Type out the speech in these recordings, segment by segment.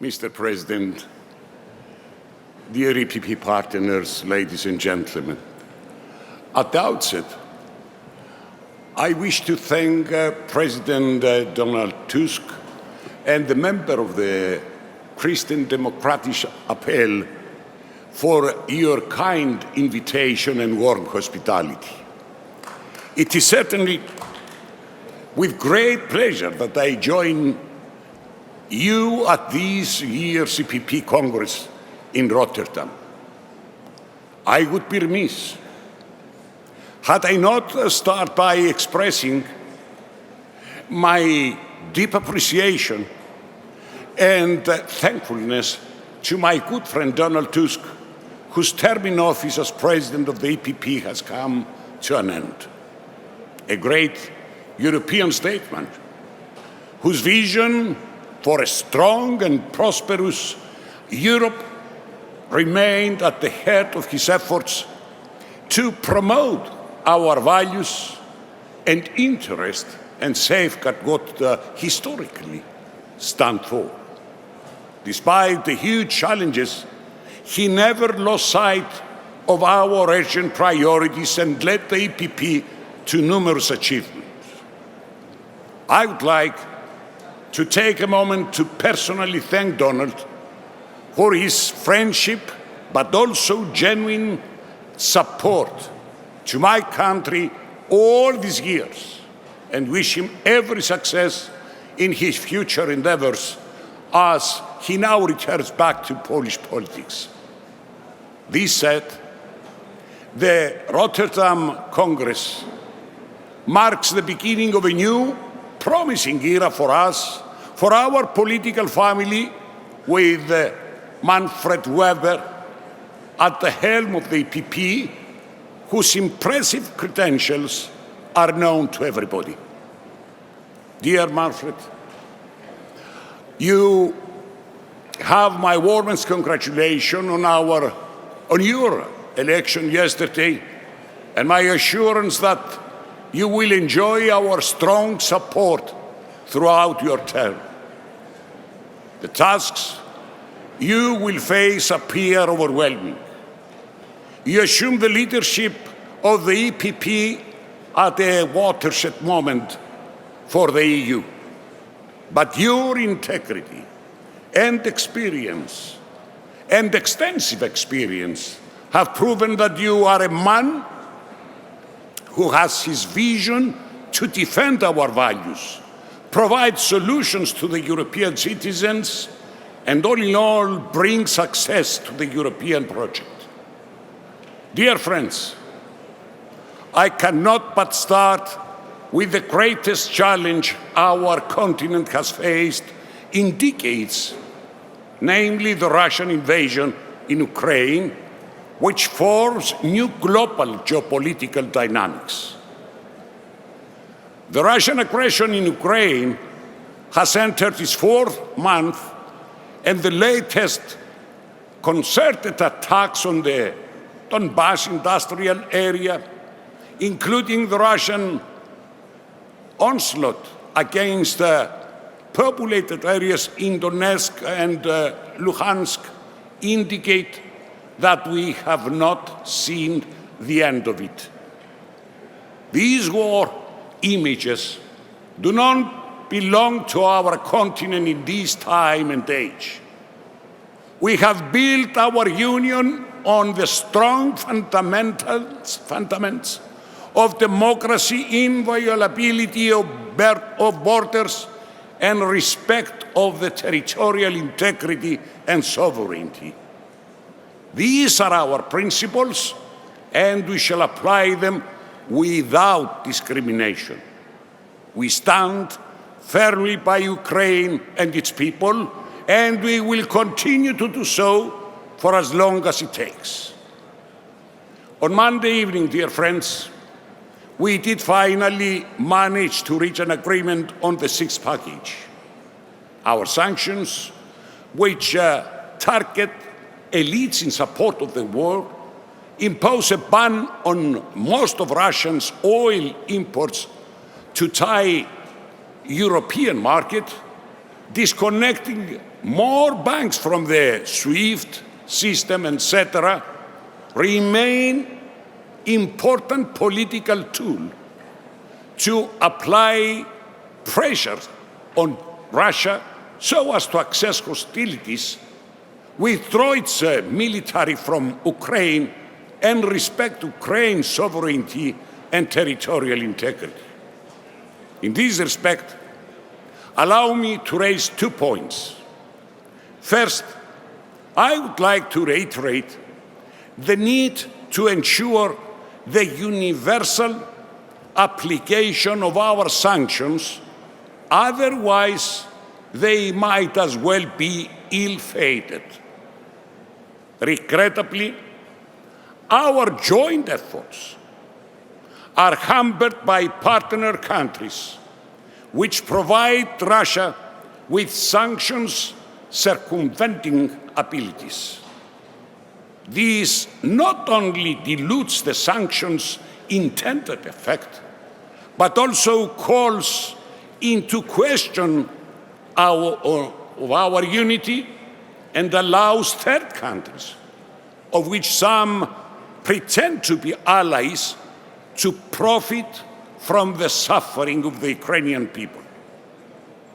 Mr. President, dear EPP partners, ladies and gentlemen, at the outset, I wish to thank President Donald Tusk and the member of the Christian Democratic Appel for your kind invitation and warm hospitality. It is certainly with great pleasure that I join you at this year's EPP Congress in Rotterdam. I would be remiss had I not start by expressing my deep appreciation and thankfulness to my good friend Donald Tusk, whose term in office as president of the EPP has come to an end. A great European statesman whose vision for a strong and prosperous Europe remained at the heart of his efforts to promote our values and interest and safeguard what historically stand for. Despite the huge challenges, he never lost sight of our urgent priorities and led the EPP to numerous achievements. I would like to take a moment to personally thank Donald for his friendship, but also genuine support to my country all these years, and wish him every success in his future endeavors as he now returns back to Polish politics. This said, the Rotterdam Congress marks the beginning of a new, promising era for us, for our political family, with Manfred Weber at the helm of the EPP, whose impressive credentials are known to everybody. Dear Manfred, you have my warmest congratulations on your election yesterday, and my assurance that you will enjoy our strong support throughout your term. The tasks you will face appear overwhelming. You assume the leadership of the EPP at a watershed moment for the EU. But your integrity and experience, and extensive experience, have proven that you are a man who has his vision to defend our values, provide solutions to the European citizens, and all in all, bring success to the European project. Dear friends, I cannot but start with the greatest challenge our continent has faced in decades, namely the Russian invasion in Ukraine, which forms new global geopolitical dynamics. The Russian aggression in Ukraine has entered its fourth month, and the latest concerted attacks on the Donbass industrial area, including the Russian onslaught against populated areas in Donetsk and Luhansk, indicate that we have not seen the end of it. These war images do not belong to our continent in this time and age. We have built our union on the strong fundamentals of democracy, inviolability of borders, and respect of the territorial integrity and sovereignty. These are our principles, and we shall apply them without discrimination. We stand firmly by Ukraine and its people, and we will continue to do so for as long as it takes. On Monday evening, dear friends, we did finally manage to reach an agreement on the sixth package. Our sanctions, which target elites in support of the war, impose a ban on most of Russia's oil imports to tie European market, disconnecting more banks from the SWIFT system, etc., remain important political tool to apply pressure on Russia so as to access hostilities, withdraw its military from Ukraine, and respect Ukraine's sovereignty and territorial integrity. In this respect, allow me to raise 2 points. First, I would like to reiterate the need to ensure the universal application of our sanctions, otherwise they might as well be ill-fated. Regrettably, our joint efforts are hampered by partner countries which provide Russia with sanctions circumventing abilities. This not only dilutes the sanctions' intended effect, but also calls into question our unity and allows third countries, of which some pretend to be allies, to profit from the suffering of the Ukrainian people.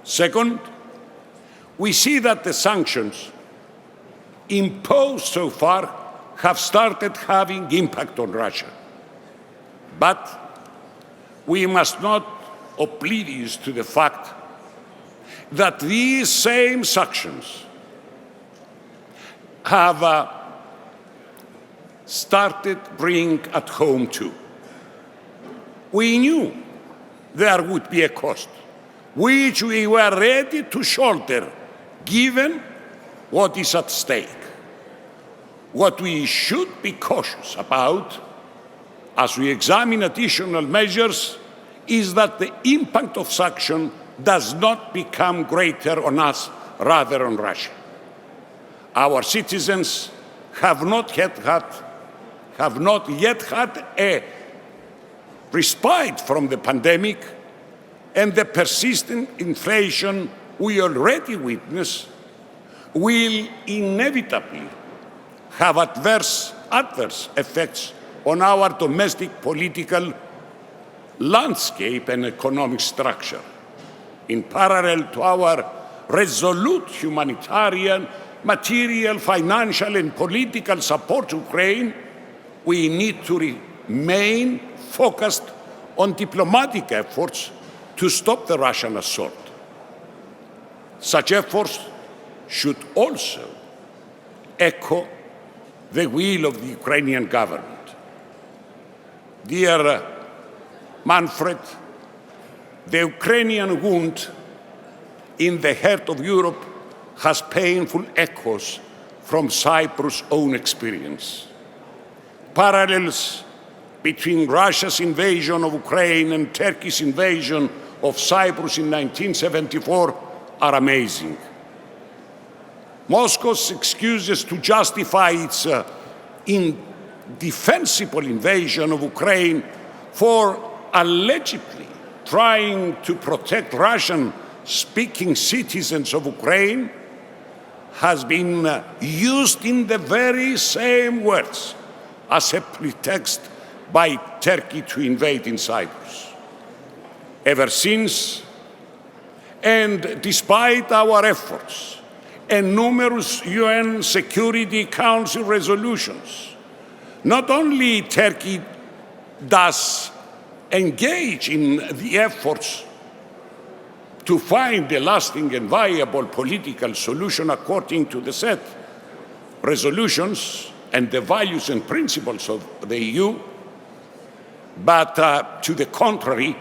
Second, we see that the sanctions imposed so far have started having impact on Russia. But we must not be oblivious to the fact that these same sanctions have started bringing at home too. We knew there would be a cost, which we were ready to shoulder, given what is at stake. What we should be cautious about as we examine additional measures is that the impact of sanction does not become greater on us rather on Russia. Our citizens have not yet had a respite from the pandemic, and the persistent inflation we already witness will inevitably have adverse effects on our domestic political landscape and economic structure. In parallel to our resolute humanitarian, material, financial, and political support to Ukraine, we need to remain focused on diplomatic efforts to stop the Russian assault. Such efforts should also echo the will of the Ukrainian government. Dear Manfred, the Ukrainian wound in the heart of Europe has painful echoes from Cyprus' own experience. Parallels between Russia's invasion of Ukraine and Turkey's invasion of Cyprus in 1974 are amazing. Moscow's excuses to justify its indefensible invasion of Ukraine for allegedly trying to protect Russian-speaking citizens of Ukraine has been used in the very same words as a pretext by Turkey to invade in Cyprus. Ever since, and despite our efforts and numerous UN Security Council resolutions, not only Turkey does engage in the efforts to find a lasting and viable political solution according to the set resolutions and the values and principles of the EU, but to the contrary,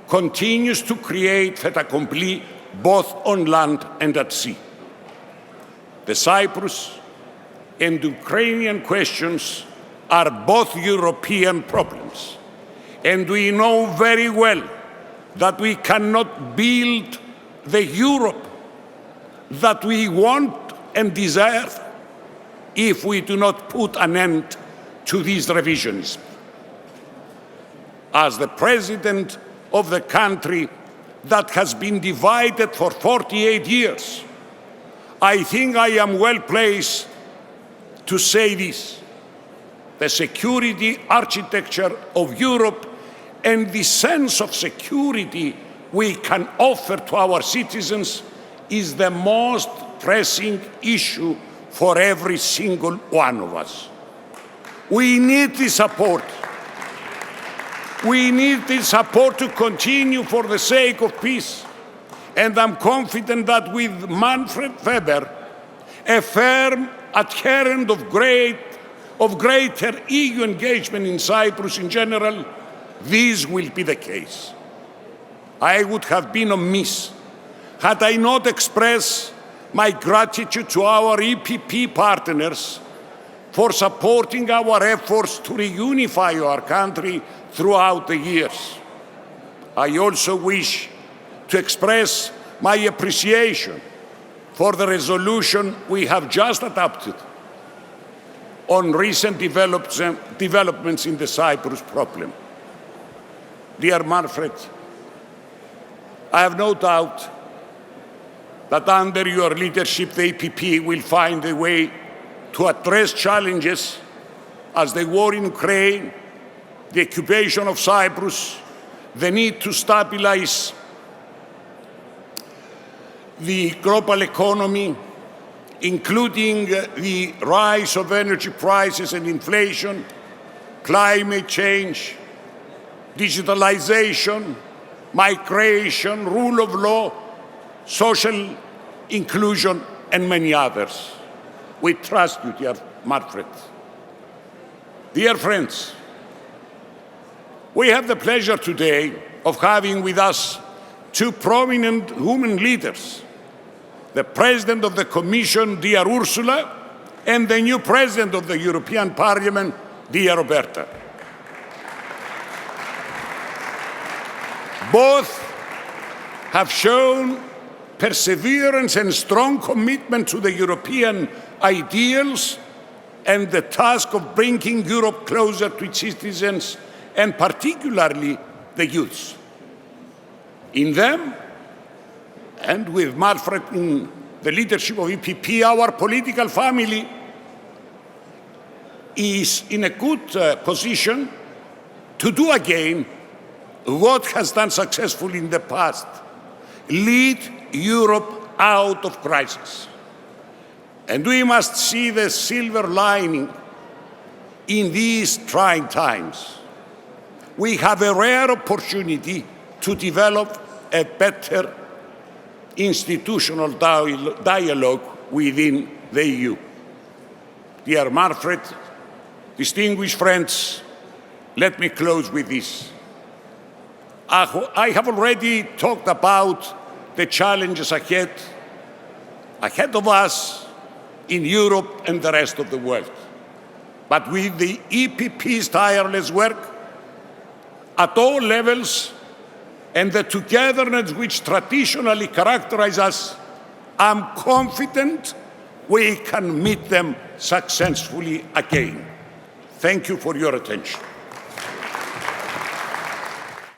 continues to create fait accompli both on land and at sea. The Cyprus and Ukrainian questions are both European problems, and we know very well that we cannot build the Europe that we want and deserve if we do not put an end to this revisionism. As the president of the country that has been divided for 48 years, I think I am well placed to say this. The security architecture of Europe and the sense of security we can offer to our citizens is the most pressing issue for every single one of us. We need the support. We need the support to continue for the sake of peace. And I'm confident that with Manfred Weber, a firm adherent of greater EU engagement in Cyprus in general, this will be the case. I would have been amiss had I not expressed my gratitude to our EPP partners for supporting our efforts to reunify our country throughout the years. I also wish to express my appreciation for the resolution we have just adopted on recent developments in the Cyprus problem. Dear Manfred, I have no doubt that under your leadership, the EPP will find a way to address challenges as the war in Ukraine, the occupation of Cyprus, the need to stabilize the global economy, including the rise of energy prices and inflation, climate change, digitalization, migration, rule of law, social inclusion, and many others. We trust you, dear Manfred. Dear friends, we have the pleasure today of having with us two prominent women leaders, the President of the Commission, dear Ursula, and the new President of the European Parliament, dear Roberta. Both have shown perseverance and strong commitment to the European ideals and the task of bringing Europe closer to its citizens, and particularly the youth. In them, and with Manfred in the leadership of EPP, our political family is in a good position to do again what has done successfully in the past: lead Europe out of crisis. And we must see the silver lining in these trying times. We have a rare opportunity to develop a better institutional dialogue within the EU. Dear Manfred, distinguished friends, let me close with this. I have already talked about the challenges ahead of us in Europe and the rest of the world. But with the EPP's tireless work at all levels and the togetherness which traditionally characterizes us, I'm confident we can meet them successfully again. Thank you for your attention.